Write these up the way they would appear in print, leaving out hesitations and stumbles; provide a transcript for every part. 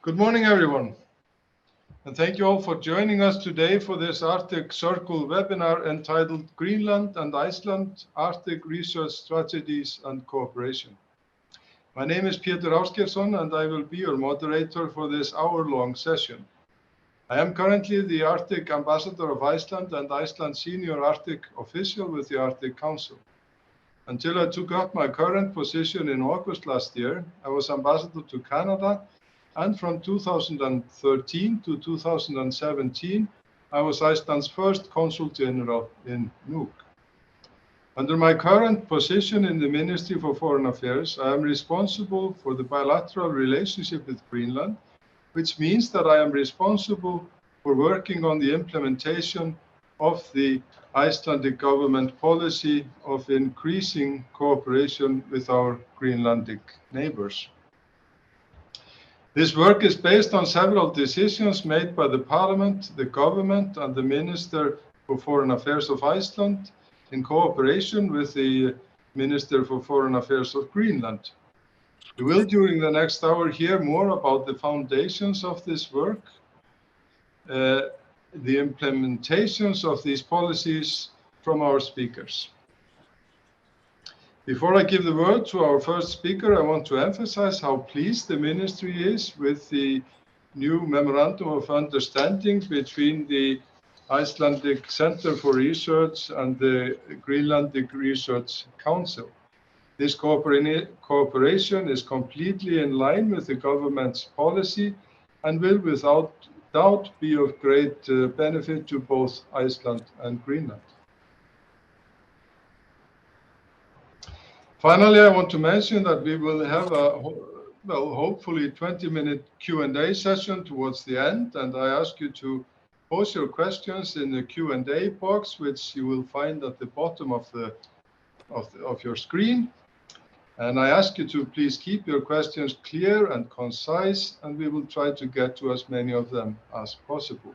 Good morning, everyone, and thank you all for joining us today for this Arctic Circle webinar entitled Greenland and Iceland Arctic Research Strategies and Cooperation. My name is Pétur Ásgeirsson, and I will be your moderator for this hour-long session. I am currently the Arctic Ambassador of Iceland and Iceland's Senior Arctic Official with the Arctic Council. Until I took up my current position in August last year, I was Ambassador to Canada, and from 2013 to 2017, I was Iceland's first Consul General in Nuuk. Under my current position in the Ministry for Foreign Affairs, I am responsible for the bilateral relationship with Greenland, which means that I am responsible for working on the implementation of the Icelandic government policy of increasing cooperation with our Greenlandic neighbors. This work is based on several decisions made by the Parliament, the government, and the Minister for Foreign Affairs of Iceland in cooperation with the Minister for Foreign Affairs of Greenland. You will, during the next hour, hear more about the foundations of this work, the implementations of these policies from our speakers. Before I give the word to our first speaker, I want to emphasize how pleased the Ministry is with the new Memorandum of Understanding between the Icelandic Centre for Research and the Greenland Research Council. This cooperation is completely in line with the government's policy and will without doubt be of great benefit to both Iceland and Greenland. Finally, I want to mention that we will have a, hopefully 20-minute Q&A session towards the end, and I ask you to post your questions in the Q&A box, which you will find at the bottom of your screen. And I ask you to please keep your questions clear and concise, and we will try to get to as many of them as possible.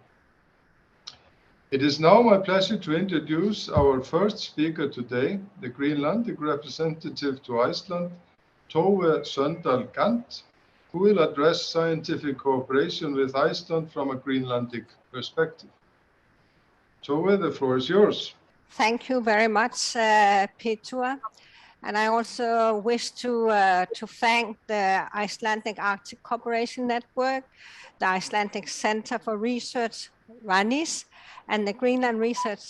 It is now my pleasure to introduce our first speaker today, the Greenlandic representative to Iceland, Tove Søvndahl Gant, who will address scientific cooperation with Iceland from a Greenlandic perspective. Tove, the floor is yours. Thank you very much, Pétur. And I also wish to thank the Icelandic Arctic Cooperation Network, the Icelandic Centre for Research, Rannís, and the Greenland Research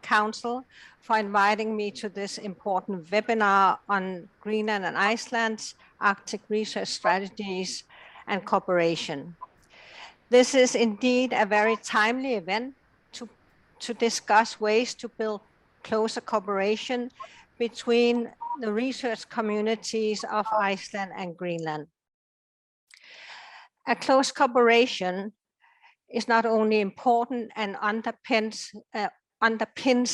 Council for inviting me to this important webinar on Greenland and Iceland's Arctic research strategies and cooperation. This is indeed a very timely event to discuss ways to build closer cooperation between the research communities of Iceland and Greenland. A close cooperation is not only important and underpins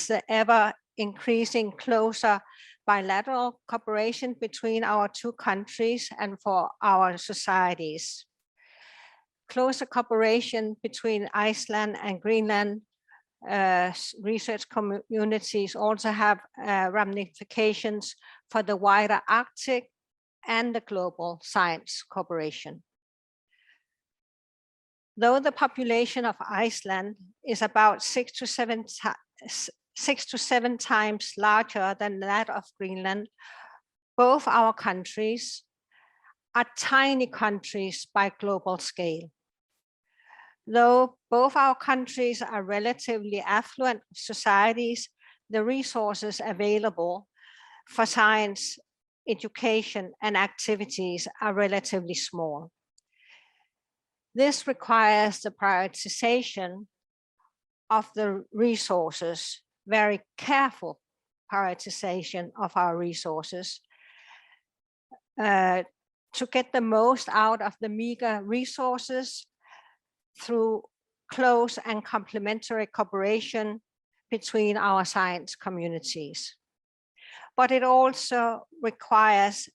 the ever-increasing closer bilateral cooperation between our two countries and for our societies. Closer cooperation between Iceland and Greenland research communities also have ramifications for the wider Arctic and the global science cooperation. Though the population of Iceland is about 6 to 7 times larger than that of Greenland, both our countries are tiny countries by global scale. Though both our countries are relatively affluent societies, the resources available for science, education, and activities are relatively small. This requires the prioritization of the resources, very careful prioritization of our resources, to get the most out of the meager resources through close and complementary cooperation between our science communities. But it also requires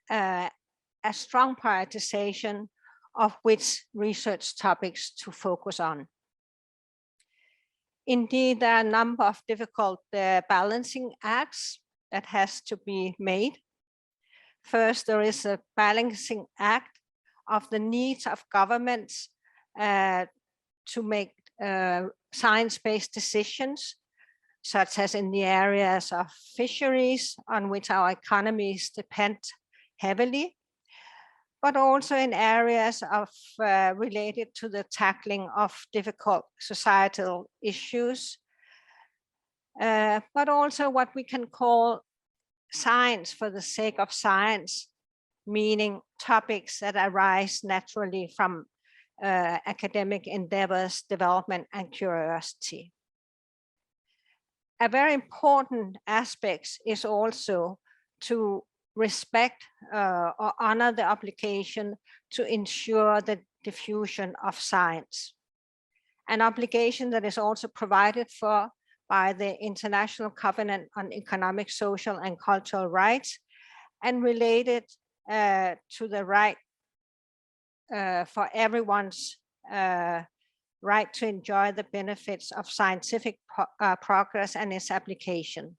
a strong prioritization of which research topics to focus on. Indeed, there are a number of difficult balancing acts that has to be made. First, there is a balancing act of the needs of governments to make science-based decisions, such as in the areas of fisheries on which our economies depend heavily, but also in areas of related to the tackling of difficult societal issues, but also what we can call science for the sake of science, meaning topics that arise naturally from academic endeavors, development, and curiosity. A very important aspect is also to respect or honor the obligation to ensure the diffusion of science, an obligation that is also provided for by the International Covenant on Economic, Social, and Cultural Rights, and related to the right for everyone's right to enjoy the benefits of scientific progress and its application.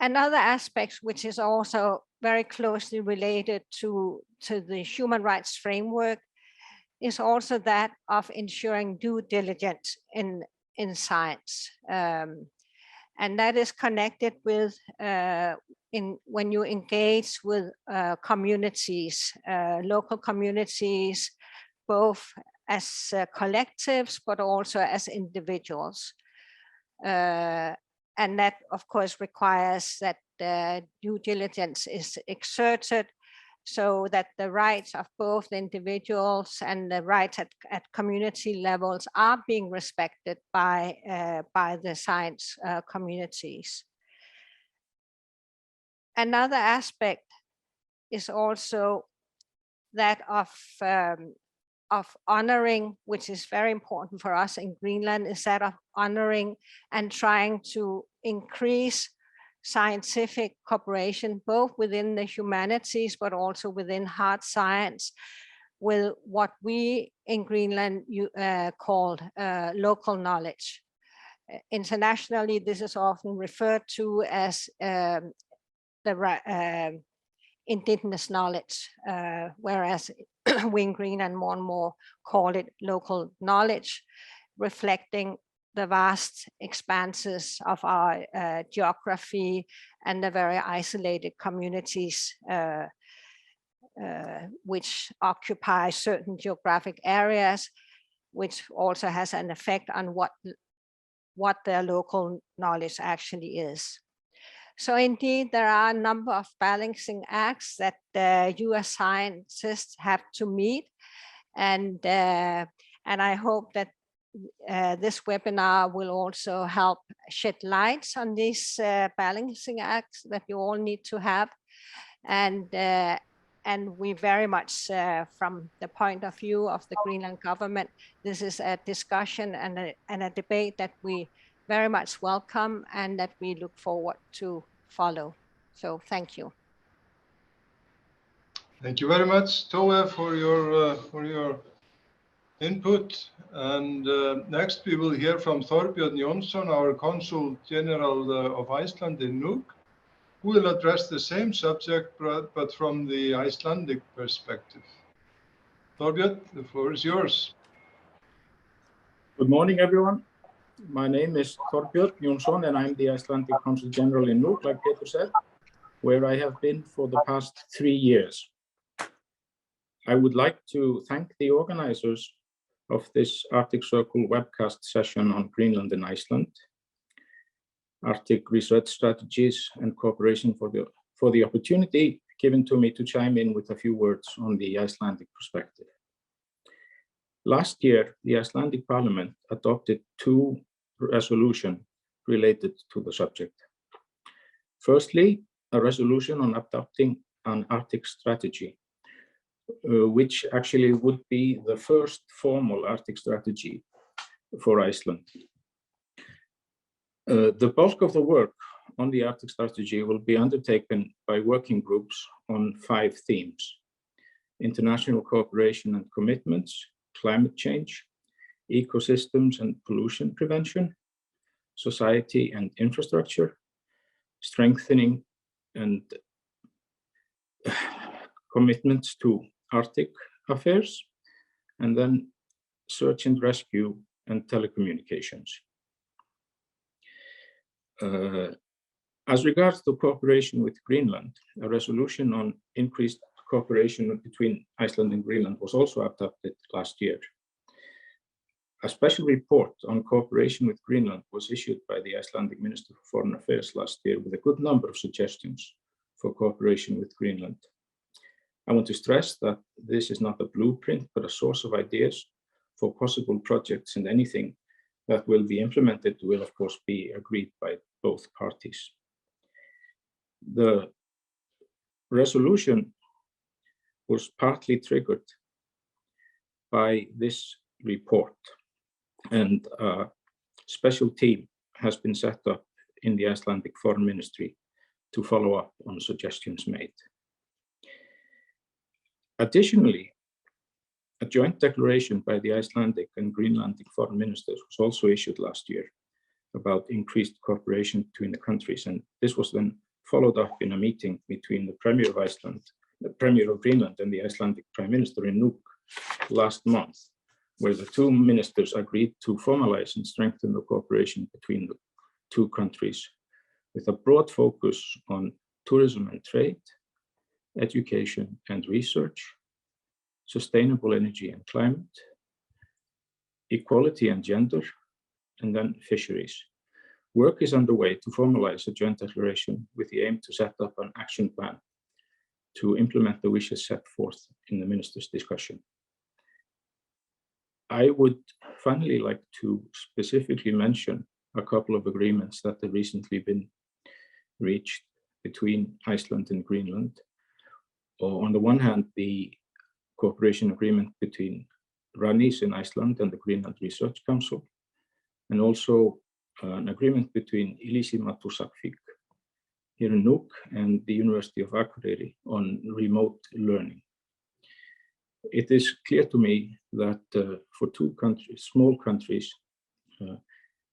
Another aspect which is also very closely related to the human rights framework is also that of ensuring due diligence in science. And that is connected with when you engage with communities, local communities, both as collectives, but also as individuals. And that, of course, requires that due diligence is exerted so that the rights of both the individuals and the rights at community levels are being respected by the science communities. Another aspect is also that of honoring, which is very important for us in Greenland, is that of honoring and trying to increase scientific cooperation, both within the humanities, but also within hard science, with what we in Greenland called local knowledge. Internationally, this is often referred to as the indigenous knowledge, whereas we in Greenland more and more call it local knowledge, reflecting the vast expanses of our geography and the very isolated communities which occupy certain geographic areas, which also has an effect on what their local knowledge actually is. So indeed, there are a number of balancing acts that US scientists have to meet. And I hope that this webinar will also help shed lights on these balancing acts that you all need to have. And we very much, from the point of view of the Greenland government, this is a discussion and a debate that we very much welcome and that we look forward to follow. So thank you. Thank you very much, Tove, for your input. And next we will hear from Thorbjørn Jónsson, our Consul General of Iceland in Nuuk, who will address the same subject, but from the Icelandic perspective. Thorbjørn, the floor is yours. Good morning, everyone. My name is Thorbjørn Jónsson, and I'm the Icelandic Consul General in Nuuk, like Peter said, where I have been for the past 3 years. I would like to thank the organizers of this Arctic Circle webcast session on Greenland and Iceland, Arctic Research Strategies and Cooperation for the opportunity given to me to chime in with a few words on the Icelandic perspective. Last year, the Icelandic Parliament adopted 2 resolutions related to the subject. Firstly, a resolution on adopting an Arctic strategy, which actually would be the first formal Arctic strategy for Iceland. The bulk of the work on the Arctic strategy will be undertaken by working groups on 5 themes: international cooperation and commitments, climate change, ecosystems and pollution prevention, society and infrastructure, strengthening and commitments to Arctic affairs, and then search and rescue and telecommunications. As regards to cooperation with Greenland, a resolution on increased cooperation between Iceland and Greenland was also adopted last year. A special report on cooperation with Greenland was issued by the Icelandic Minister for Foreign Affairs last year with a good number of suggestions for cooperation with Greenland. I want to stress that this is not a blueprint, but a source of ideas for possible projects, and anything that will be implemented will, of course, be agreed by both parties. The resolution was partly triggered by this report, and a special team has been set up in the Icelandic Foreign Ministry to follow up on suggestions made. Additionally, a joint declaration by the Icelandic and Greenlandic foreign ministers was also issued last year about increased cooperation between the countries, and this was then followed up in a meeting between the Premier of Iceland, the Premier of Greenland, and the Icelandic Prime Minister in Nuuk last month, where the two ministers agreed to formalize and strengthen the cooperation between the two countries with a broad focus on tourism and trade, education and research, sustainable energy and climate, equality and gender, and then fisheries. Work is underway to formalize a joint declaration with the aim to set up an action plan to implement the wishes set forth in the ministers' discussion. I would finally like to specifically mention a couple of agreements that have recently been reached between Iceland and Greenland. On the one hand, the cooperation agreement between Rannís in Iceland and the Greenland Research Council, and also an agreement between Ilisimatusarfik here in Nuuk and the University of Akureyri on remote learning. It is clear to me that for two countries, small countries,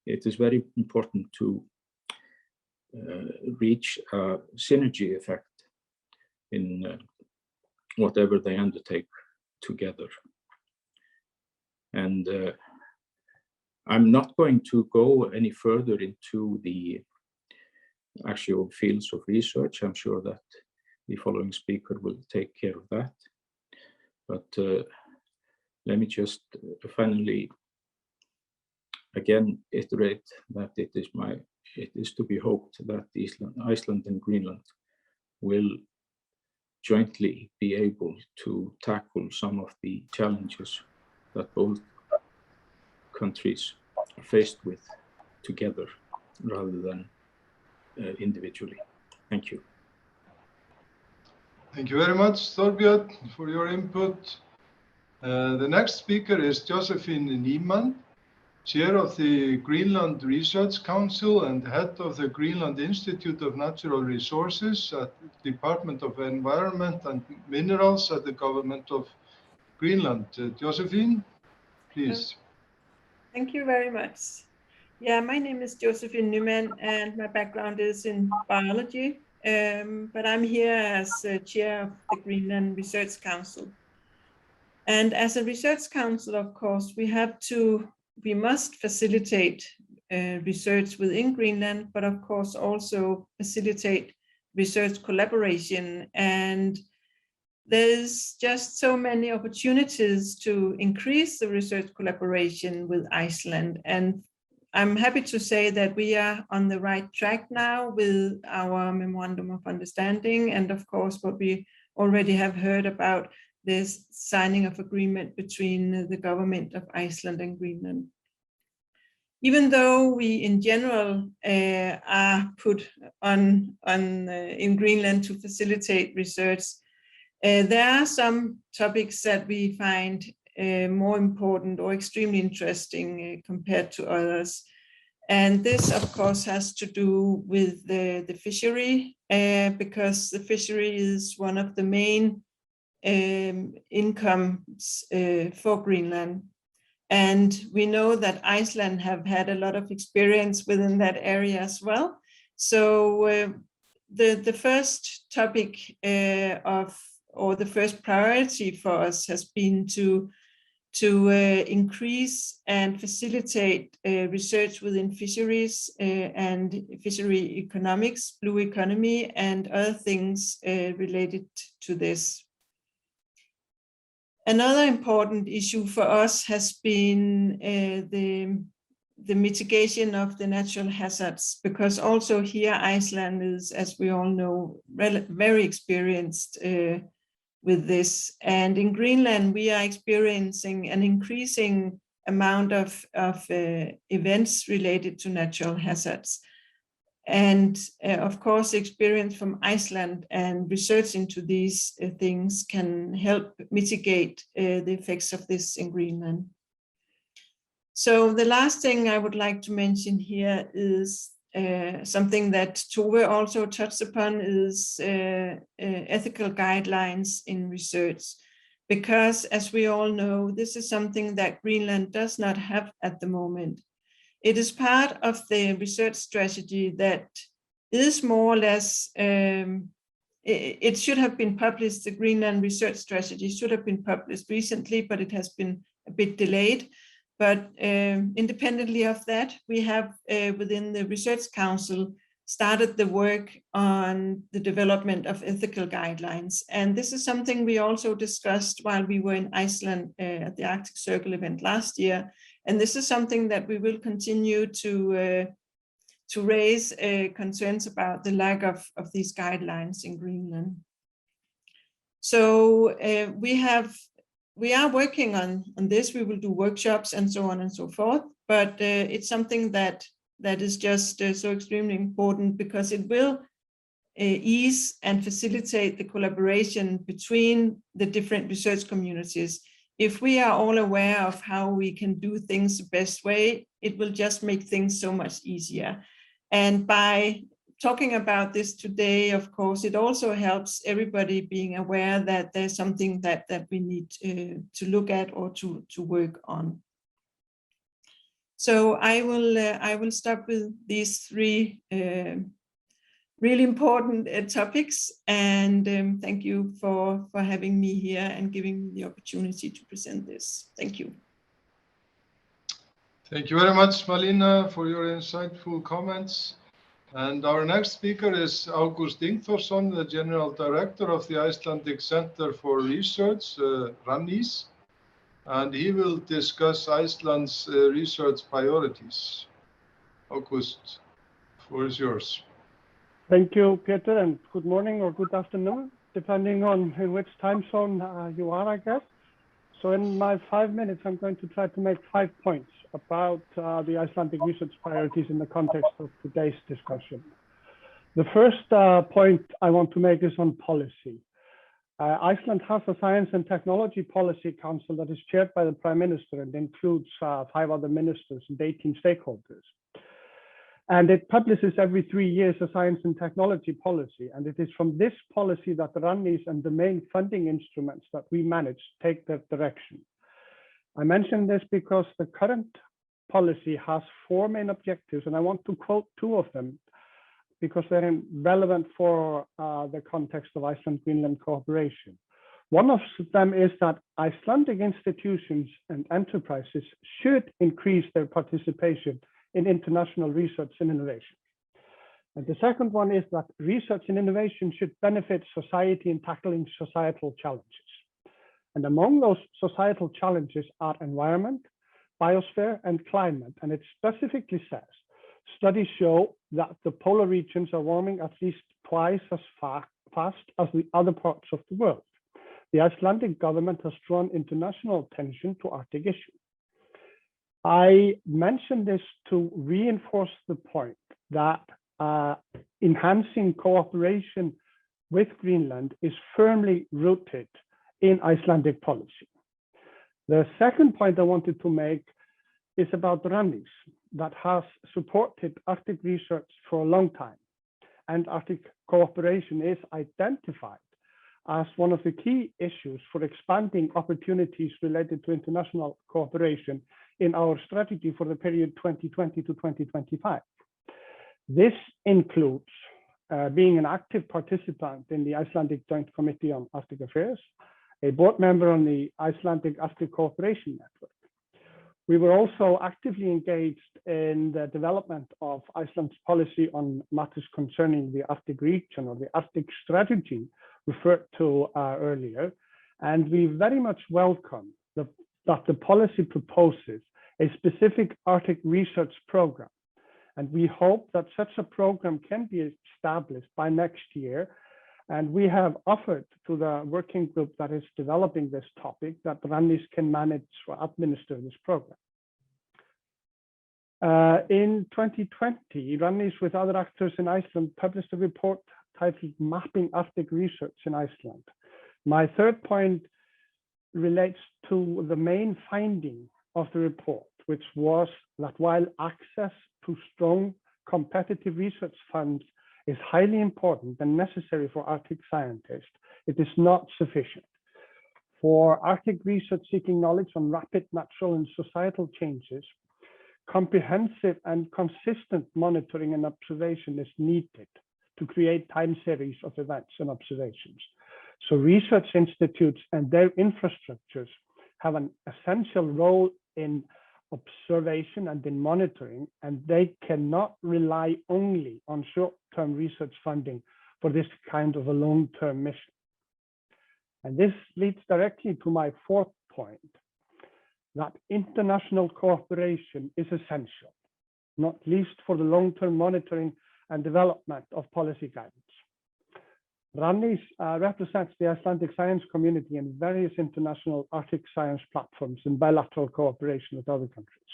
it is very important to reach a synergy effect in whatever they undertake together. And I'm not going to go any further into the actual fields of research. I'm sure that the following speaker will take care of that. But let me just finally again iterate that it is to be hoped that Iceland and Greenland will jointly be able to tackle some of the challenges that both countries are faced with together rather than individually. Thank you. Thank you very much, Thorbjörn, for your input. The next speaker is Josephine Niemann, Chair of the Greenland Research Council and Head of the Greenland Institute of Natural Resources at the Department of Environment and Minerals at the Government of Greenland. Josephine, please. Thank you very much. Yeah, my name is Josephine Niemann and my background is in biology, but I'm here as chair of the Greenland Research Council. And as a research council, of course, we must facilitate research within Greenland, but of course also facilitate research collaboration. And there's just so many opportunities to increase the research collaboration with Iceland. And I'm happy to say that we are on the right track now with our memorandum of understanding. And of course, what we already have heard about this signing of agreement between the government of Iceland and Greenland. Even though we in general are put on in Greenland to facilitate research, there are some topics that we find more important or extremely interesting compared to others. And this, of course, has to do with the fishery, because the fishery is one of the main incomes for Greenland. And we know that Iceland have had a lot of experience within that area as well. So the first topic of or the first priority for us has been to increase and facilitate research within fisheries and fishery economics, blue economy, and other things related to this. Another important issue for us has been the mitigation of the natural hazards, because also here Iceland is, as we all know, very experienced with this. And in Greenland, we are experiencing an increasing amount of events related to natural hazards. And of course, experience from Iceland and research into these things can help mitigate the effects of this in Greenland. So the last thing I would like to mention here is something that Tove also touched upon, is ethical guidelines in research. Because as we all know, this is something that Greenland does not have at the moment. It is part of the research strategy that is more or less, it should have been published, the Greenland Research Strategy should have been published recently, but it has been a bit delayed. But independently of that, we have within the Research Council started the work on the development of ethical guidelines. And this is something we also discussed while we were in Iceland at the Arctic Circle event last year. And this is something that we will continue to raise concerns about the lack of these guidelines in Greenland. So we are working on this. We will do workshops and so on and so forth, but it's something that is just so extremely important, because it will ease and facilitate the collaboration between the different research communities. If we are all aware of how we can do things the best way, it will just make things so much easier. And by talking about this today, of course, it also helps everybody being aware that there's something that we need to look at or to work on. So I will stop with these three really important topics, and thank you for having me here and giving me the opportunity to present this. Thank you. Thank you very much, Malina, for your insightful comments. And our next speaker is August Ingþórsson, the General Director of the Icelandic Centre for Research, Rannís, and he will discuss Iceland's research priorities. August, the floor is yours. Thank you, Peter, and good morning or good afternoon, depending on in which time zone you are, I guess. So in my 5 minutes, I'm going to try to make 5 points about the Icelandic research priorities in the context of today's discussion. The first point I want to make is on policy. Iceland has a Science and Technology Policy Council that is chaired by the Prime Minister and includes 5 other ministers and 18 stakeholders. And it publishes every 3 years a science and technology policy. And it is from this policy that the Rannís and the main funding instruments that we manage take their direction. I mention this because the current policy has 4 main objectives, and I want to quote 2 of them because they're relevant for the context of Iceland-Greenland cooperation. One of them is that Icelandic institutions and enterprises should increase their participation in international research and innovation. And the second one is that research and innovation should benefit society in tackling societal challenges. And among those societal challenges are environment, biosphere, and climate. And it specifically says, studies show that the polar regions are warming at least twice as fast as the other parts of the world. The Icelandic government has drawn international attention to Arctic issues. I mention this to reinforce the point that enhancing cooperation with Greenland is firmly rooted in Icelandic policy. The second point I wanted to make is about Rannís, that has supported Arctic research for a long time. And Arctic cooperation is identified as one of the key issues for expanding opportunities related to international cooperation in our strategy for the period 2020 to 2025. This includes being an active participant in the Icelandic Joint Committee on Arctic Affairs, a board member on the Icelandic Arctic Cooperation Network. We were also actively engaged in the development of Iceland's policy on matters concerning the Arctic region, or the Arctic strategy referred to earlier. And we very much welcome that the policy proposes a specific Arctic research program. And we hope that such a program can be established by next year. And we have offered to the working group that is developing this topic that Rannís can manage or administer this program. In 2020, Rannís with other actors in Iceland published a report titled Mapping Arctic Research in Iceland. My third point relates to the main finding of the report, which was that while access to strong competitive research funds is highly important and necessary for Arctic scientists, it is not sufficient. For Arctic research seeking knowledge on rapid natural and societal changes, comprehensive and consistent monitoring and observation is needed to create time series of events and observations. So research institutes and their infrastructures have an essential role in observation and in monitoring, and they cannot rely only on short-term research funding for this kind of a long-term mission. And this leads directly to my fourth point, that international cooperation is essential, not least for the long-term monitoring and development of policy guidance. Rannís represents the Icelandic science community in various international Arctic science platforms in bilateral cooperation with other countries.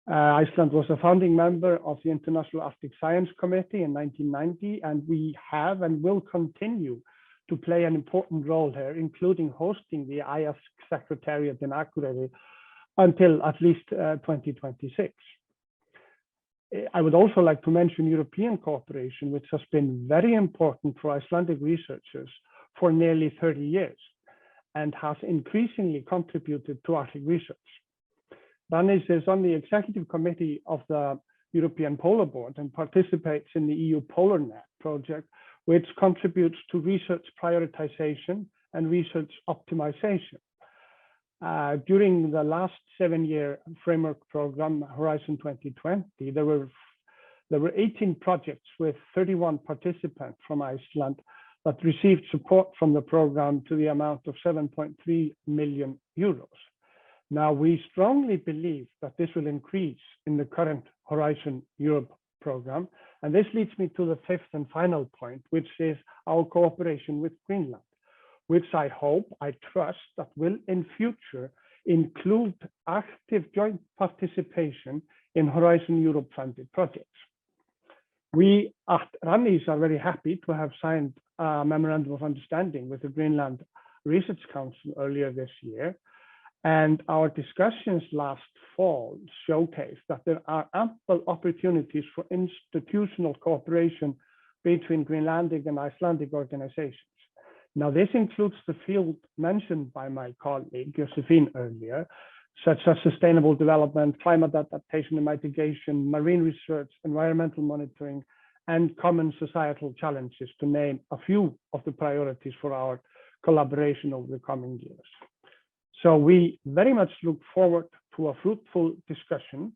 Iceland was a founding member of the International Arctic Science Committee in 1990, and we have and will continue to play an important role here, including hosting the IASC Secretariat in Akureyri until at least 2026. I would also like to mention European cooperation, which has been very important for Icelandic researchers for nearly 30 years and has increasingly contributed to Arctic research. Rannís is on the executive committee of the European Polar Board and participates in the EU PolarNet project, which contributes to research prioritization and research optimization. During the last 7-year framework program, Horizon 2020, there were 18 projects with 31 participants from Iceland that received support from the program to the amount of 7.3 million euros. Now, we strongly believe that this will increase in the current Horizon Europe program. And this leads me to the fifth and final point, which is our cooperation with Greenland, which I hope, I trust, that will in future include active joint participation in Horizon Europe funded projects. We at Rannís are very happy to have signed a memorandum of understanding with the Greenland Research Council earlier this year. And our discussions last fall showcased that there are ample opportunities for institutional cooperation between Greenlandic and Icelandic organizations. Now, this includes the field mentioned by my colleague, Josephine, earlier, such as sustainable development, climate adaptation and mitigation, marine research, environmental monitoring, and common societal challenges, to name a few of the priorities for our collaboration over the coming years. So we very much look forward to a fruitful discussion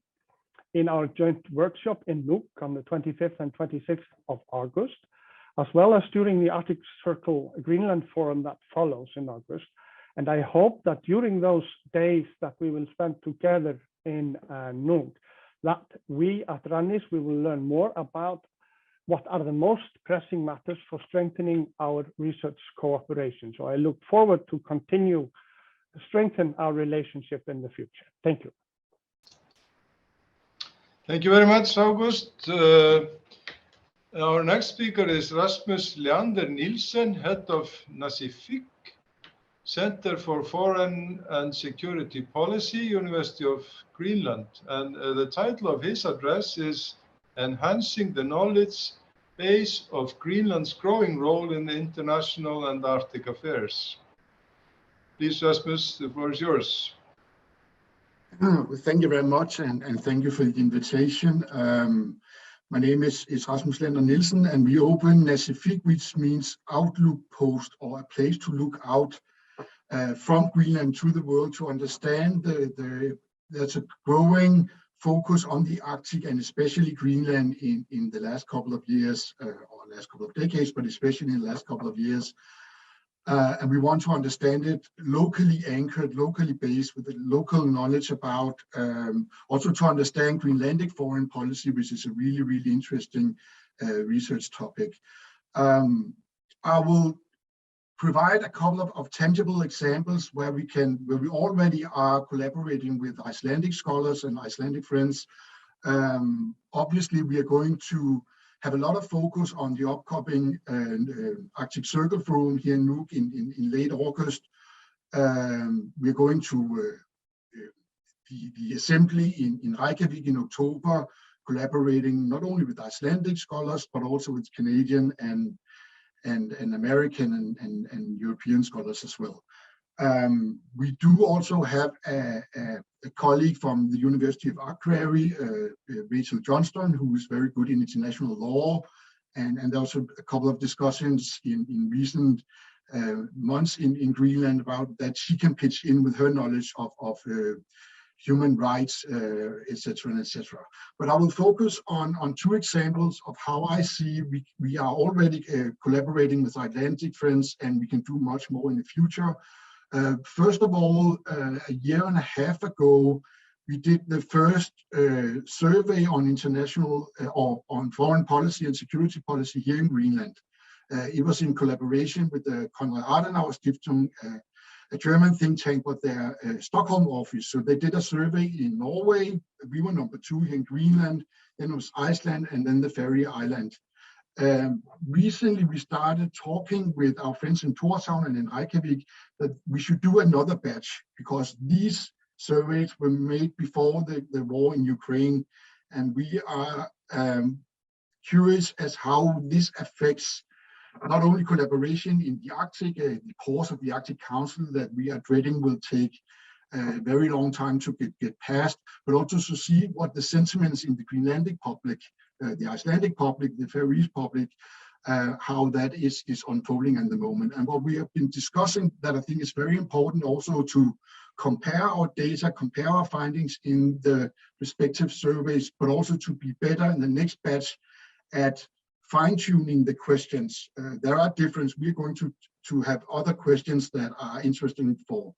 in our joint workshop in Nuuk on the 25th and 26th of August, as well as during the Arctic Circle Greenland Forum that follows in August. And I hope that during those days that we will spend together in Nuuk, that we at Rannís, we will learn more about what are the most pressing matters for strengthening our research cooperation. So I look forward to continue to strengthen our relationship in the future. Thank you. Thank you very much, August. Our next speaker is Rasmus Leander Nielsen, head of Nasific, Center for Foreign and Security Policy, University of Greenland. And the title of his address is Enhancing the Knowledge Base of Greenland's Growing Role in International and Arctic Affairs. Please, Rasmus, the floor is yours. Well, thank you very much, and thank you for the invitation. My name is Rasmus Leander Nielsen, and we open Nasifik, which means outlook post or a place to look out from Greenland to the world to understand there's a growing focus on the Arctic and especially Greenland in the last couple of years, or last couple of decades, but especially in the last couple of years. And we want to understand it locally anchored, locally based with the local knowledge about, also to understand Greenlandic foreign policy, which is a really, really interesting research topic. I will provide a couple of tangible examples where we already are collaborating with Icelandic scholars and Icelandic friends. Obviously, we are going to have a lot of focus on the upcoming Arctic Circle Forum here in Nuuk in late August. We're going to the assembly in Reykjavik in October, collaborating not only with Icelandic scholars, but also with Canadian and American and European scholars as well. We do also have a colleague from the University of Akureyri, Rachel Johnston, who is very good in international law, and also a couple of discussions in recent months in Greenland about that she can pitch in with her knowledge of human rights, etc., etc. But I will focus on two examples of how I see we are already collaborating with Icelandic friends, and we can do much more in the future. First of all, a year and a half ago, we did the first survey on international or on foreign policy and security policy here in Greenland. It was in collaboration with the Konrad Adenauer Stiftung, a German think tank, but their Stockholm office. So they did a survey in Norway. We were number 2 here in Greenland, then it was Iceland, and then the Faroe Island. Recently, we started talking with our friends in Tórshavn and in Reykjavik that we should do another batch, because these surveys were made before the war in Ukraine, and we are curious as how this affects not only collaboration in the Arctic, the course of the Arctic Council that we are dreading will take a very long time to get passed, but also to see what the sentiments in the Greenlandic public, the Icelandic public, the Faroese public, how that is unfolding at the moment. And what we have been discussing that I think is very important also to compare our data, compare our findings in the respective surveys, but also to be better in the next batch at fine-tuning the questions. There are differences. We're going to have other questions that are interesting for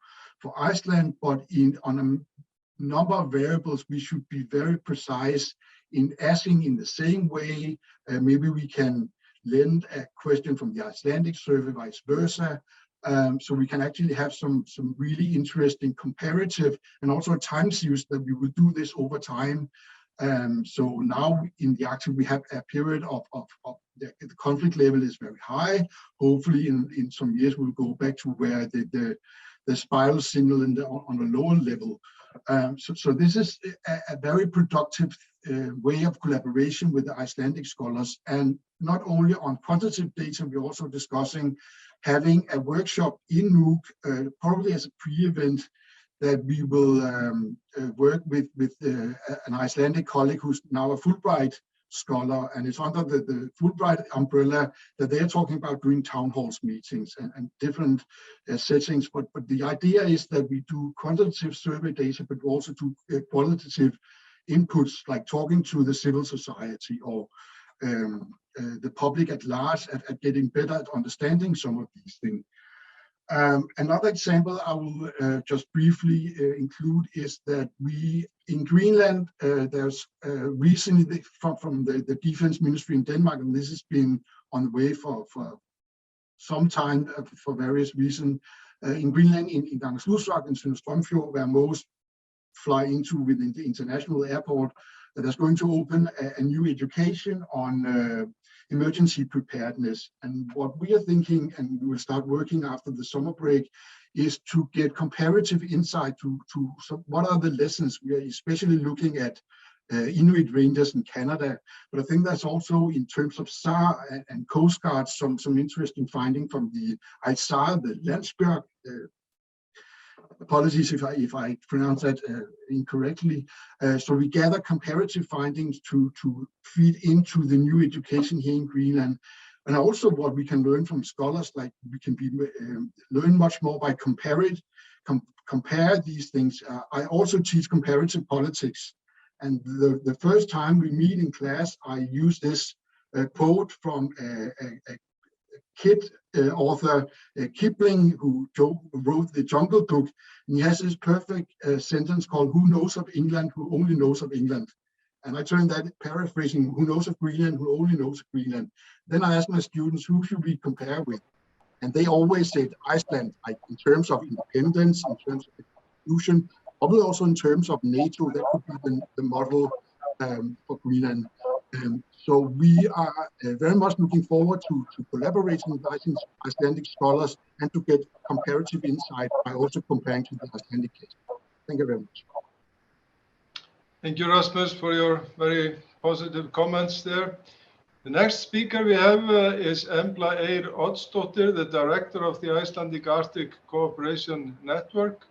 Iceland, but on a number of variables, we should be very precise in asking in the same way. Maybe we can lend a question from the Icelandic survey, vice versa. So we can actually have some really interesting comparative and also time series that we will do this over time. So now in the Arctic, we have a period of the conflict level is very high. Hopefully in some years, we'll go back to where the spiral signal on a lower level. So this is a very productive way of collaboration with the Icelandic scholars, and not only on quantitative data, we're also discussing having a workshop in Nuuk, probably as a pre-event, that we will work with an Icelandic colleague who's now a Fulbright scholar, and it's under the Fulbright umbrella that they're talking about doing town halls meetings and different settings. But the idea is that we do quantitative survey data, but also do qualitative inputs, like talking to the civil society or the public at large at getting better at understanding some of these things. Another example I will just briefly include is that we in Greenland, there's recently from the Defense Ministry in Denmark, and this has been on the way for some time for various reasons. In Greenland, in Gangeslusvak and Søvndahl, where most fly into within the international airport, there's going to open a new education on emergency preparedness. And what we are thinking, and we will start working after the summer break, is to get comparative insight to what are the lessons. We are especially looking at Inuit Rangers in Canada, but I think that's also in terms of SAR and Coast Guard, some interesting finding from the ISAR, the Landsbjørg apologies if I pronounce that incorrectly. So we gather comparative findings to feed into the new education here in Greenland. And also what we can learn from scholars, like we can learn much more by compare these things. I also teach comparative politics. And the first time we meet in class, I use this quote from a kid author, Kipling, who wrote the Jungle Book. And he has this perfect sentence called, "Who knows of England, who only knows of England?" And I turned that paraphrasing, "Who knows of Greenland, who only knows of Greenland?" Then I asked my students, who should we compare with? And they always said Iceland, like in terms of independence, in terms of institution, probably also in terms of NATO. That could be the model for Greenland. So we are very much looking forward to collaborating with Icelandic scholars and to get comparative insight by also comparing to the Icelandic case. Thank you very much. Thank you, Rasmus, for your very positive comments there. The next speaker we have is Embla Eir Oddsdóttir, the director of the Icelandic Arctic Cooperation Network.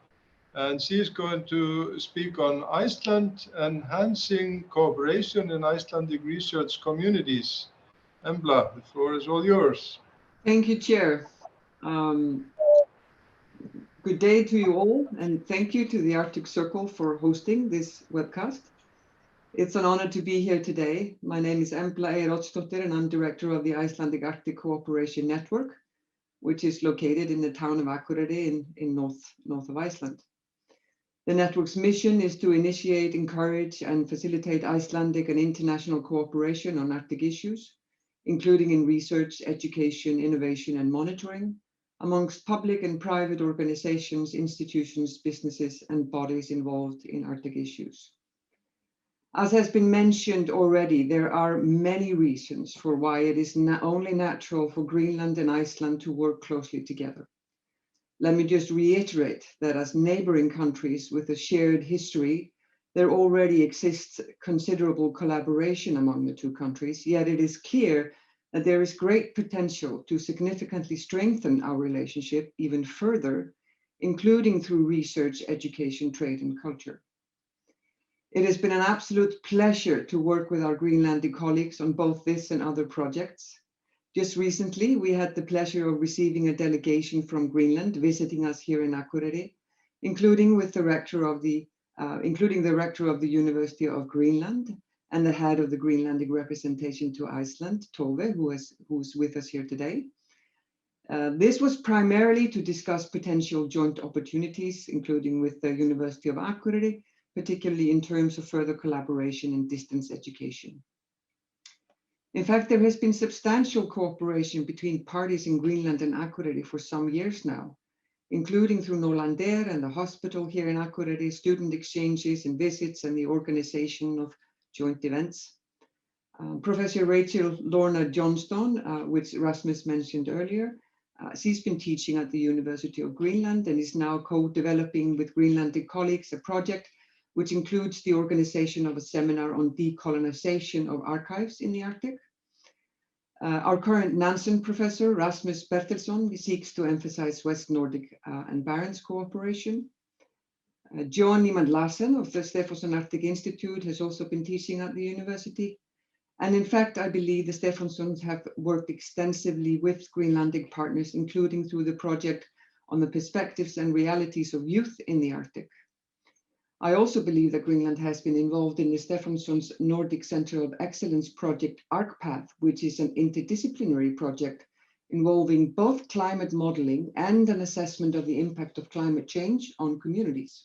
And she is going to speak on Iceland, enhancing cooperation in Icelandic research communities. Embla, the floor is all yours. Thank you, Chair. Good day to you all, and thank you to the Arctic Circle for hosting this webcast. It's an honor to be here today. My name is Embla Eir Oddsdóttir, and I'm director of the Icelandic Arctic Cooperation Network, which is located in the town of Akureyri in north of Iceland. The network's mission is to initiate, encourage, and facilitate Icelandic and international cooperation on Arctic issues, including in research, education, innovation, and monitoring, amongst public and private organizations, institutions, businesses, and bodies involved in Arctic issues. As has been mentioned already, there are many reasons for why it is only natural for Greenland and Iceland to work closely together. Let me just reiterate that as neighboring countries with a shared history, there already exists considerable collaboration among the two countries, yet it is clear that there is great potential to significantly strengthen our relationship even further, including through research, education, trade, and culture. It has been an absolute pleasure to work with our Greenlandic colleagues on both this and other projects. Just recently, we had the pleasure of receiving a delegation from Greenland visiting us here in Akureyri, including the rector of the University of Greenland and the head of the Greenlandic representation to Iceland, Tove, who's with us here today. This was primarily to discuss potential joint opportunities, including with the University of Akureyri, particularly in terms of further collaboration in distance education. In fact, there has been substantial cooperation between parties in Greenland and Akureyri for some years now, including through Norlandair and the hospital here in Akureyri, student exchanges and visits, and the organization of joint events. Professor Rachel Lorna Johnstone, which Rasmus mentioned earlier, she's been teaching at the University of Greenland and is now co-developing with Greenlandic colleagues a project which includes the organization of a seminar on decolonization of archives in the Arctic. Our current Nansen professor, Rasmus Bertelsson, seeks to emphasize West Nordic and Barents cooperation. Johan Niemann Larsen of the Stephenson Arctic Institute has also been teaching at the university. And in fact, I believe the Stephensons have worked extensively with Greenlandic partners, including through the project on the perspectives and realities of youth in the Arctic. I also believe that Greenland has been involved in the Stephenson's Nordic Centre of Excellence project ArcPath, which is an interdisciplinary project involving both climate modeling and an assessment of the impact of climate change on communities.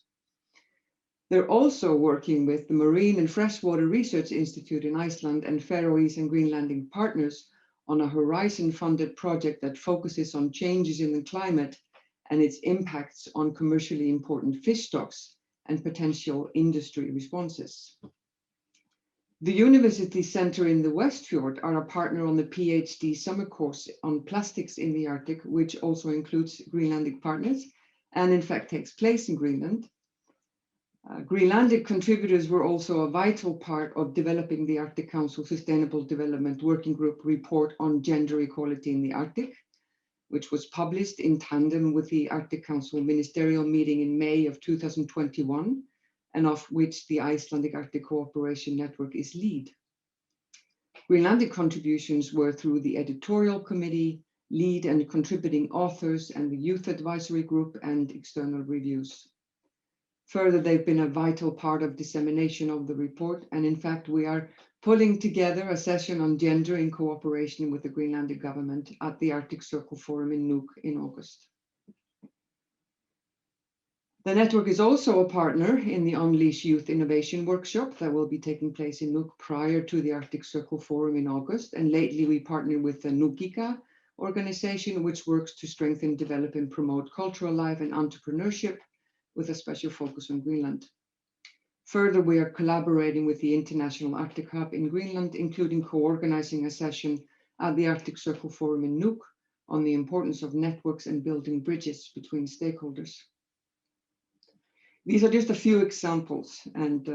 They're also working with the Marine and Freshwater Research Institute in Iceland and Faroese and Greenlandic partners on a Horizon-funded project that focuses on changes in the climate and its impacts on commercially important fish stocks and potential industry responses. The University Centre in the Westfjord are a partner on the PhD summer course on plastics in the Arctic, which also includes Greenlandic partners and in fact takes place in Greenland. Greenlandic contributors were also a vital part of developing the Arctic Council Sustainable Development Working Group report on gender equality in the Arctic, which was published in tandem with the Arctic Council ministerial meeting in May of 2021, and of which the Icelandic Arctic Cooperation Network is lead. Greenlandic contributions were through the editorial committee, lead and contributing authors, and the youth advisory group, and external reviews. Further, they've been a vital part of dissemination of the report, and in fact, we are pulling together a session on gender in cooperation with the Greenlandic government at the Arctic Circle Forum in Nuuk in August. The network is also a partner in the Unleash Youth Innovation Workshop that will be taking place in Nuuk prior to the Arctic Circle Forum in August. And lately we partner with the Nuukika organization, which works to strengthen, develop and promote cultural life and entrepreneurship with a special focus on Greenland. Further, we are collaborating with the International Arctic Hub in Greenland, including co-organizing a session at the Arctic Circle Forum in Nuuk on the importance of networks and building bridges between stakeholders. These are just a few examples, and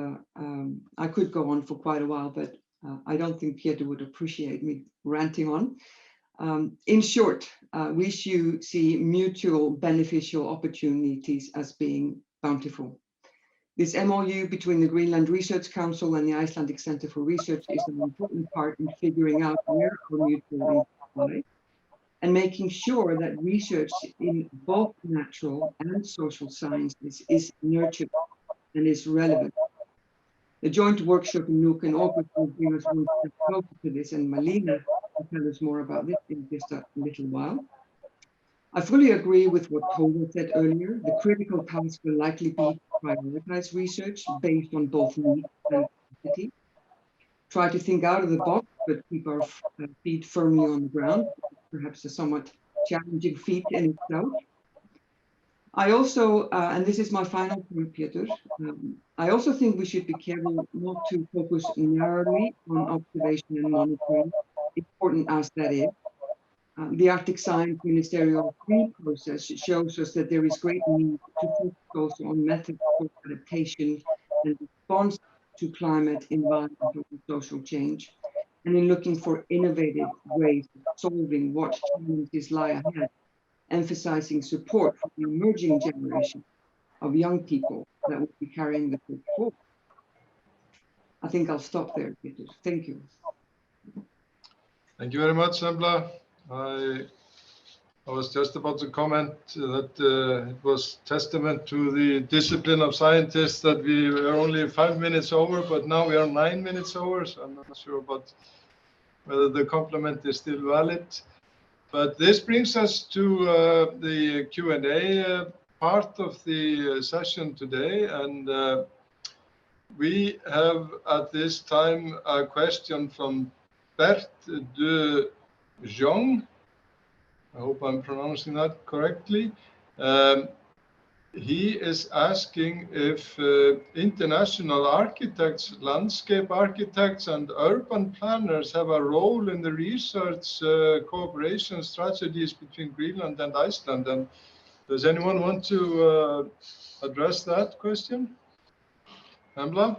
I could go on for quite a while, but I don't think Peter would appreciate me ranting on. In short, we see mutual beneficial opportunities as being bountiful. This MOU between the Greenland Research Council and the Icelandic Centre for Research is an important part in figuring out where our mutual interests lie and making sure that research in both natural and social sciences is nurtured and is relevant. The joint workshop in Nuuk in August will bring us one step closer to this, and Malina will tell us more about this in just a little while. I fully agree with what Tove said earlier. The critical task will likely be to prioritize research based on both need and capacity. Try to think out of the box, but keep our feet firmly on the ground. Perhaps a somewhat challenging feat in itself. I also, and this is my final point, Peter, I also think we should be careful not to focus narrowly on observation and monitoring, important as that is. The Arctic Science Ministerial process shows us that there is great need to focus also on methods for adaptation and response to climate, environmental, and social change, and in looking for innovative ways of solving what challenges lie ahead, emphasizing support for the emerging generation of young people that will be carrying the torch forward. I think I'll stop there, Peter. Thank you. Thank you very much, Embla. I was just about to comment that it was testament to the discipline of scientists that we were only 5 minutes over, but now we are 9 minutes over, so I'm not sure about whether the compliment is still valid. But this brings us to the Q&A part of the session today, and we have at this time a question from Bert de Jong. I hope I'm pronouncing that correctly. He is asking if international architects, landscape architects, and urban planners have a role in the research cooperation strategies between Greenland and Iceland. And does anyone want to address that question? Embla?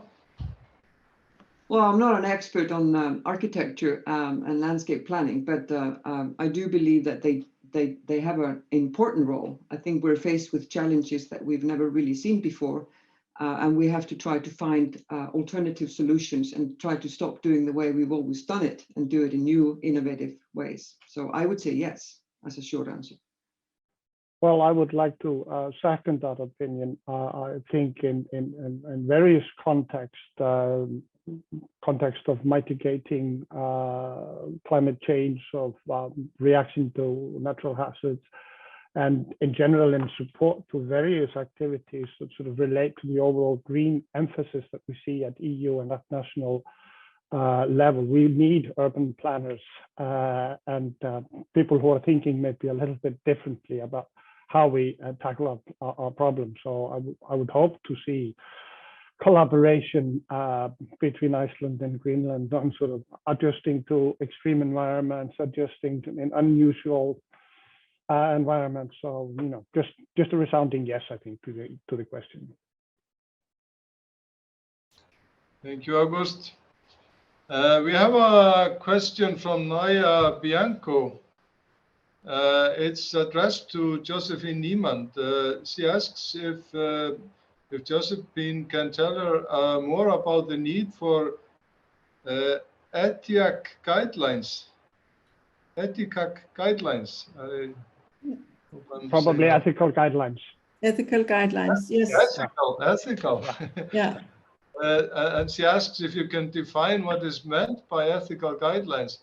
Well, I'm not an expert on architecture and landscape planning, but I do believe that they have an important role. I think we're faced with challenges that we've never really seen before, and we have to try to find alternative solutions and try to stop doing the way we've always done it and do it in new, innovative ways. So I would say yes, as a short answer. Well, I would like to second that opinion. I think in various contexts, context of mitigating climate change, of reaction to natural hazards, and in general in support to various activities that sort of relate to the overall green emphasis that we see at EU and at national level. We need urban planners and people who are thinking maybe a little bit differently about how we tackle our problems. So I would hope to see collaboration between Iceland and Greenland on sort of adjusting to extreme environments, adjusting to unusual environments. So, you know, just a resounding yes, I think, to the question. Thank you, August. We have a question from Naya Bianco. It's addressed to Josephine Niemand. She asks if Josephine can tell her more about the need for ETIAC guidelines. ETIAC guidelines. Probably ethical guidelines. Ethical guidelines, yes. Ethical. Yeah. And she asks if you can define what is meant by ethical guidelines.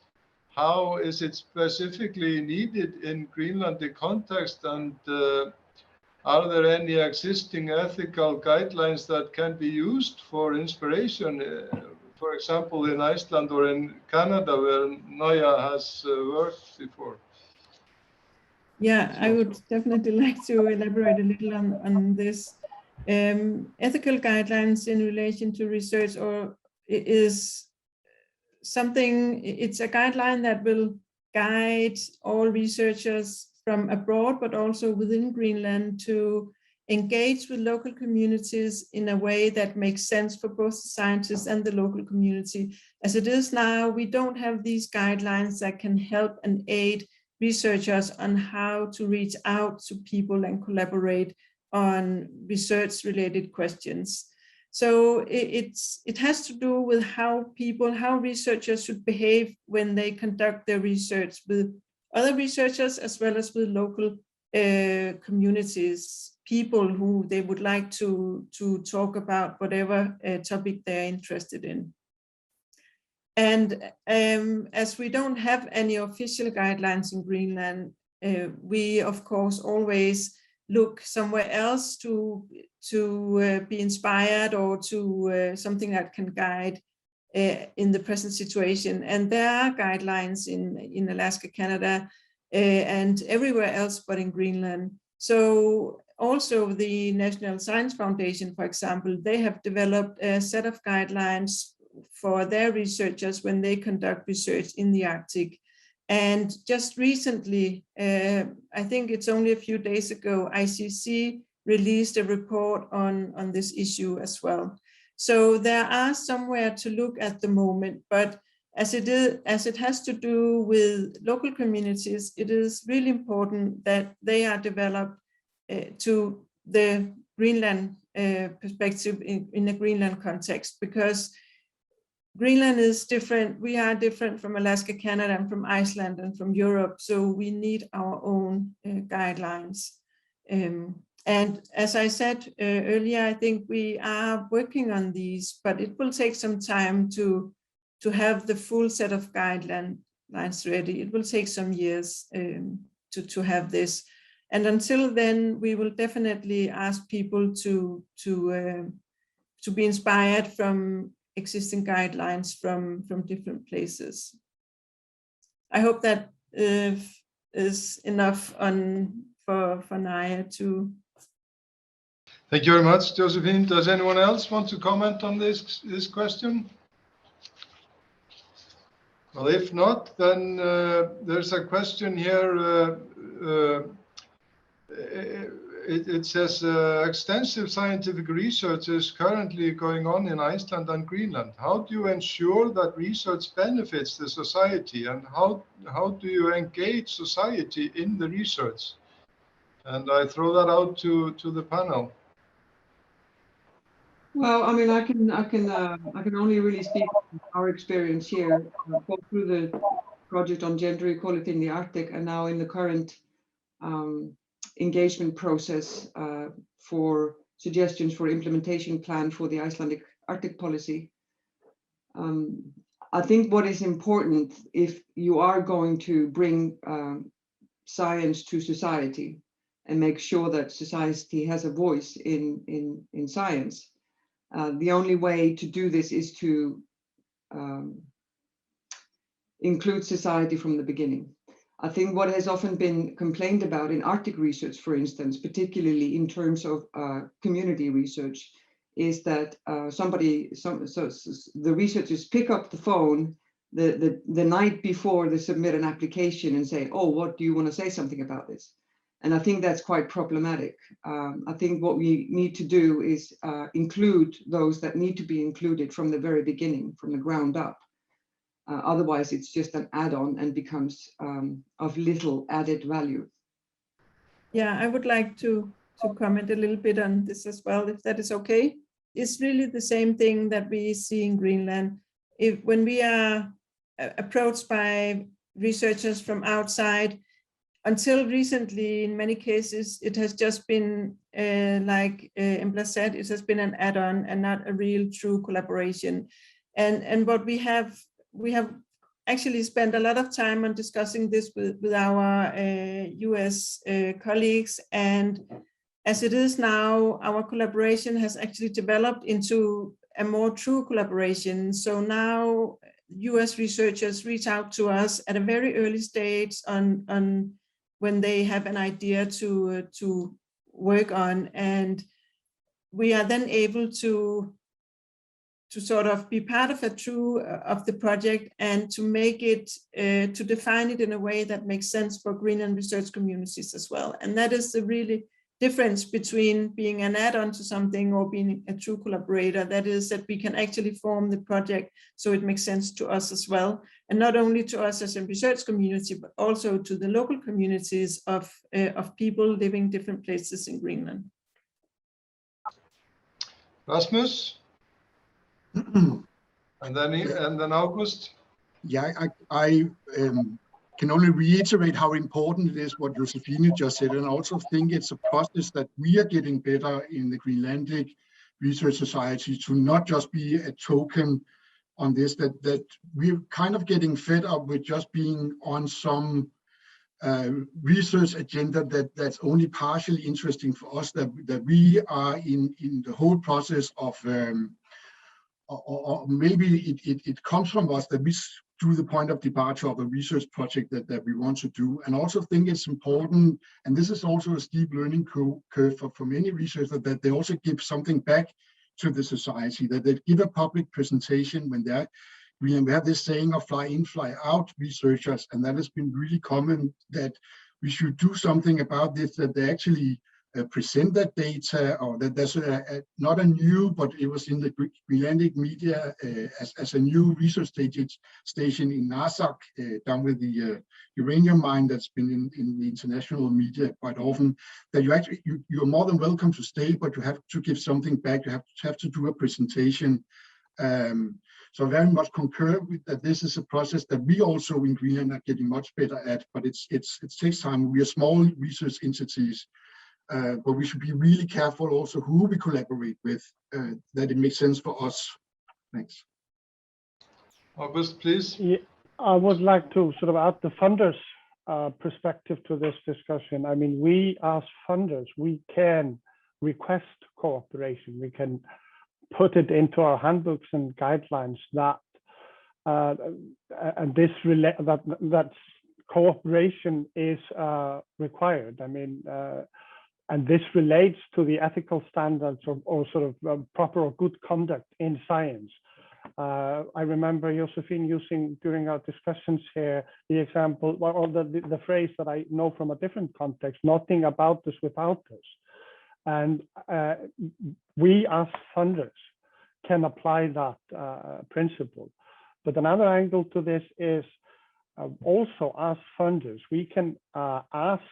How is it specifically needed in Greenlandic context, and are there any existing ethical guidelines that can be used for inspiration, for example, in Iceland or in Canada, where Noya has worked before? Yeah, I would definitely like to elaborate a little on this. Ethical guidelines in relation to research is something, it's a guideline that will guide all researchers from abroad, but also within Greenland, to engage with local communities in a way that makes sense for both the scientists and the local community. As it is now, we don't have these guidelines that can help and aid researchers on how to reach out to people and collaborate on research-related questions. So it has to do with how researchers should behave when they conduct their research with other researchers, as well as with local communities, people who they would like to talk about whatever topic they're interested in. And as we don't have any official guidelines in Greenland, we of course always look somewhere else to be inspired, or to something that can guide in the present situation. And there are guidelines in Alaska, Canada, and everywhere else but in Greenland. So also the National Science Foundation, for example, they have developed a set of guidelines for their researchers when they conduct research in the Arctic. And just recently, I think it's only a few days ago, ICC released a report on this issue as well. So there are somewhere to look at the moment, but as it has to do with local communities, it is really important that they are developed to the Greenland perspective in the Greenland context, because Greenland is different. We are different from Alaska, Canada, and from Iceland and from Europe. So we need our own guidelines. And as I said earlier, I think we are working on these, but it will take some time to have the full set of guidelines ready. It will take some years to have this. And until then, we will definitely ask people to be inspired from existing guidelines from different places. I hope that is enough for Naya to. Thank you very much, Josephine. Does anyone else want to comment on this question? Well, if not, then there's a question here. It says extensive scientific research is currently going on in Iceland and Greenland. How do you ensure that research benefits the society, and how do you engage society in the research? And I throw that out to the panel. Well, I mean, I can only really speak from our experience here, both through the project on gender equality in the Arctic and now in the current engagement process for suggestions for implementation plan for the Icelandic Arctic policy. I think what is important, if you are going to bring science to society and make sure that society has a voice in science, the only way to do this is to include society from the beginning. I think what has often been complained about in Arctic research, for instance, particularly in terms of community research, is that the researchers pick up the phone the night before they submit an application and say, oh, what do you want to say something about this? And I think that's quite problematic. I think what we need to do is include those that need to be included from the very beginning, from the ground up. Otherwise, it's just an add-on and becomes of little added value. Yeah, I would like to comment a little bit on this as well, if that is okay. It's really the same thing that we see in Greenland. When we are approached by researchers from outside, until recently, in many cases, it has just been, like Embla said, it has been an add-on and not a real true collaboration. And what we have actually spent a lot of time on discussing this with our US colleagues. And as it is now, our collaboration has actually developed into a more true collaboration. So now US researchers reach out to us at a very early stage on when they have an idea to work on. And we are then able to sort of be part of of the project and to make it, to define it in a way that makes sense for Greenland research communities as well. And that is the really difference between being an add-on to something or being a true collaborator. That is that we can actually form the project so it makes sense to us as well. And not only to us as a research community, but also to the local communities of people living different places in Greenland. Rasmus? and then August. Yeah, I can only reiterate how important it is what Josephine just said, and also think it's a process that we are getting better in the Greenlandic Research Society to not just be a token on this, that we're kind of getting fed up with just being on some research agenda that's only partially interesting for us, that we are in the whole process of or maybe it comes from us that we to the point of departure of a research project that we want to do. And also think it's important, and this is also a steep learning curve for many researchers, that they also give something back to the society, that they give a public presentation when we have this saying of fly in, fly out researchers, and that has been really common, that we should do something about this, that they actually present that data, or that there's not a new, but it was in the Greenlandic media as a new research station in Narsaq, down with the uranium mine that's been in the international media quite often, that you're more than welcome to stay, but you have to give something back. You have to do a presentation. So I very much concur with that. This is a process that we also in Greenland are getting much better at, but it takes time. We are small research entities. But we should be really careful also who we collaborate with, that it makes sense for us. Thanks. August, please. Yeah, I would like to sort of add the funders' perspective to this discussion. I mean, we as funders, we can request cooperation. We can put it into our handbooks and guidelines that and this that cooperation is required. I mean. And this relates to the ethical standards or sort of proper or good conduct in science. I remember Josephine using during our discussions here the example, or the phrase that I know from a different context, nothing about us without us. And we as funders can apply that principle. But another angle to this is also as funders, we can ask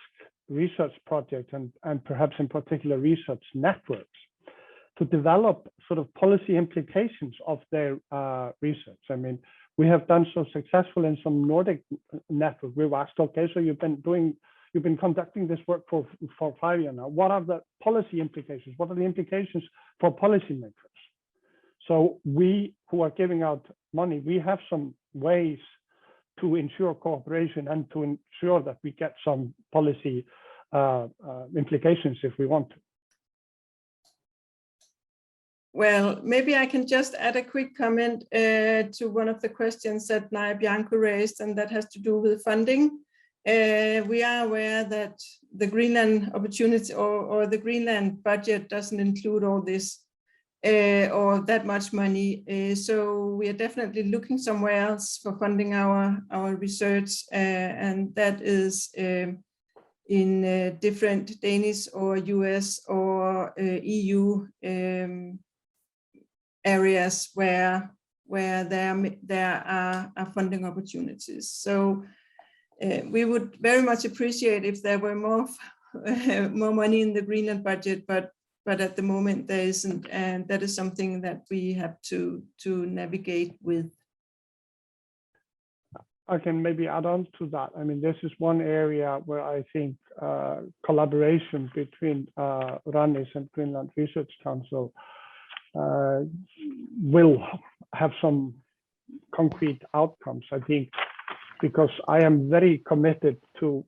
research projects and perhaps in particular research networks to develop sort of policy implications of their research. I mean, we have done so successful in some Nordic network. We've asked, okay, so you've been conducting this work for 5 years now. What are the policy implications? What are the implications for policymakers? So we who are giving out money, we have some ways to ensure cooperation and to ensure that we get some policy implications if we want to. Well, maybe I can just add a quick comment to one of the questions that Naya Bianco raised, and that has to do with funding. We are aware that the Greenland opportunity or the Greenland budget doesn't include all this or that much money. So we are definitely looking somewhere else for funding our research, and that is in different Danish or US or EU areas where where there are funding opportunities. So we would very much appreciate if there were more money in the Greenland budget, but at the moment there isn't, and that is something that we have to navigate with. I can maybe add on to that. I mean, this is one area where I think collaboration between Rannís and Greenland Research Council will have some concrete outcomes, I think, because I am very committed to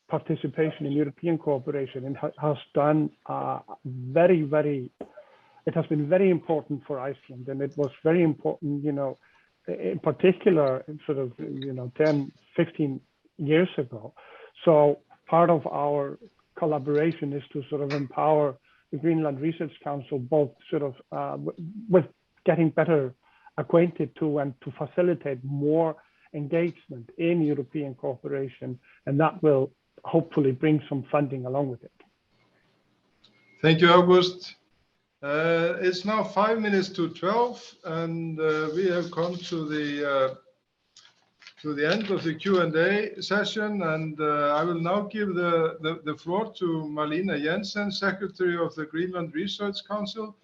participation in European cooperation, and has done it has been very important for Iceland, and it was very important, you know, in particular, sort of, you know, 10, 15 years ago. So part of our collaboration is to sort of empower the Greenland Research Council, both sort of with getting better acquainted to and to facilitate more engagement in European cooperation, and that will hopefully bring some funding along with it. Thank you, August. It's now 5 minutes to 12, and we have come to the end of the Q&A session, and I will now give the floor to Malina Jensen, Secretary of the Greenland Research Council.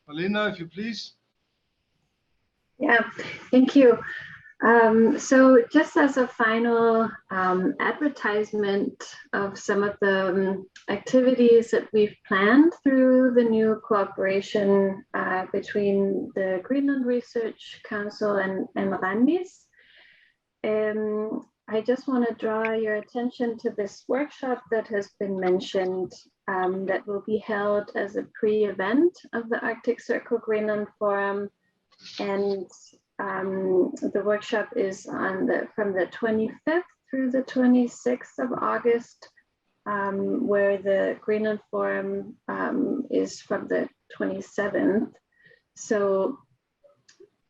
Malina, if you please. Yeah, thank you. So just as a final advertisement of some of the activities that we've planned through the new cooperation between the Greenland Research Council and Rannís, I just want to draw your attention to this workshop that has been mentioned that will be held as a pre-event of the Arctic Circle Greenland Forum. And the workshop is from the 25th through the 26th of August, where the Greenland Forum is from the 27th. So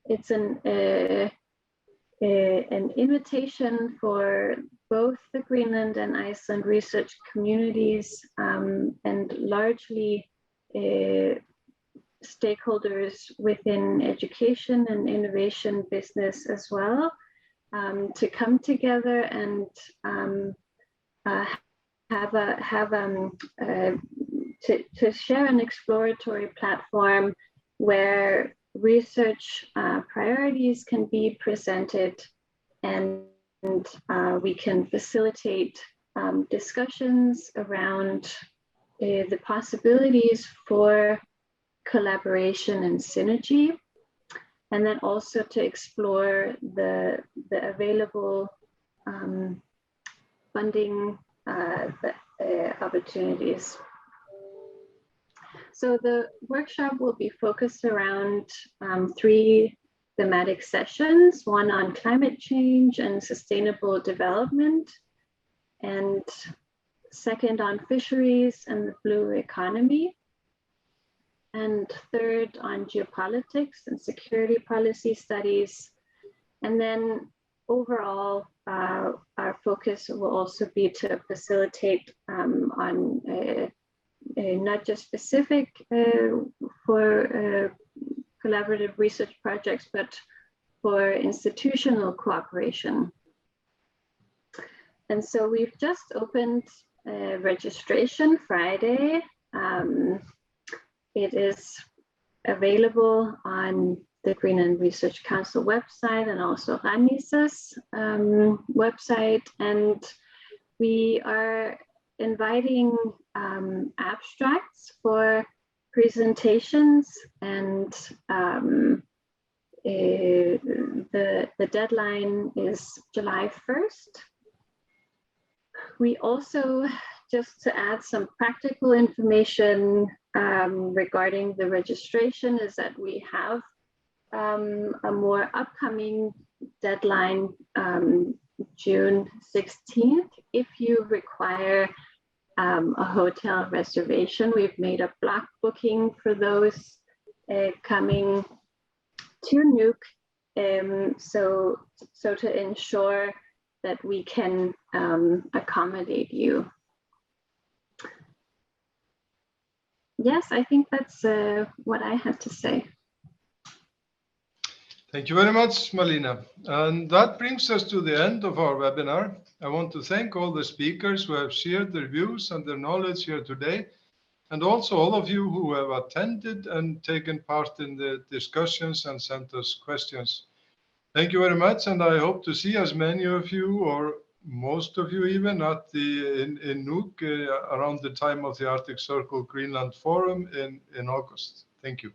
it's an invitation for both the Greenland and Iceland research communities and largely stakeholders within education and innovation business as well, to come together and to share an exploratory platform where research priorities can be presented, and we can facilitate discussions around the possibilities for collaboration and synergy, and then also to explore the available funding opportunities. So the workshop will be focused around 3 thematic sessions, one on climate change and sustainable development, and second on fisheries and the blue economy, and third on geopolitics and security policy studies. And then overall, our focus will also be to facilitate on not just specific for collaborative research projects, but for institutional cooperation. And so we've just opened registration Friday. It is available on the Greenland Research Council website and also Rannís' website. And we are inviting abstracts for presentations, and the deadline is July 1st. We also, just to add some practical information regarding the registration, is that we have a more upcoming deadline, June 16th. If you require a hotel reservation, we've made a block booking for those coming to Nuuk, so to ensure that we can accommodate you. Yes, I think that's what I had to say. Thank you very much, Malina. And that brings us to the end of our webinar. I want to thank all the speakers who have shared their views and their knowledge here today, and also all of you who have attended and taken part in the discussions and sent us questions. Thank you very much, and I hope to see as many of you, or most of you even, at in Nuuk around the time of the Arctic Circle Greenland Forum in August. Thank you.